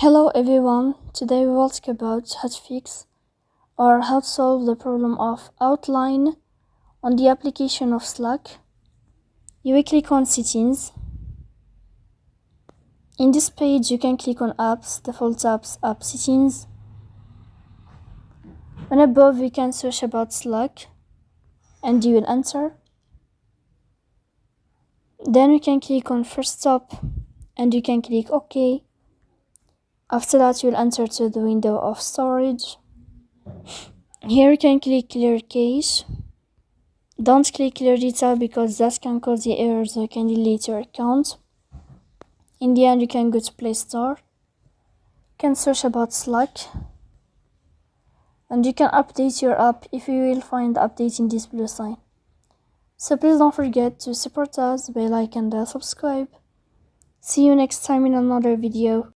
Hello everyone, today we will talk about how to fix or how to solve the problem of outline on the application of Slack. You will click on settings. In this page you can click on apps, default apps, app settings. And above you can search about Slack and you will enter. Then you can click on first stop and you can click OK. After that you will enter to the window of storage. Here you can click clear cache. Don't click clear data because that can cause the errors or can delete your account. In the end you can go to Play Store. You can search about Slack. And you can update your app if you will find the update in this blue sign. So please don't forget to support us by like and subscribe. See you next time in another video.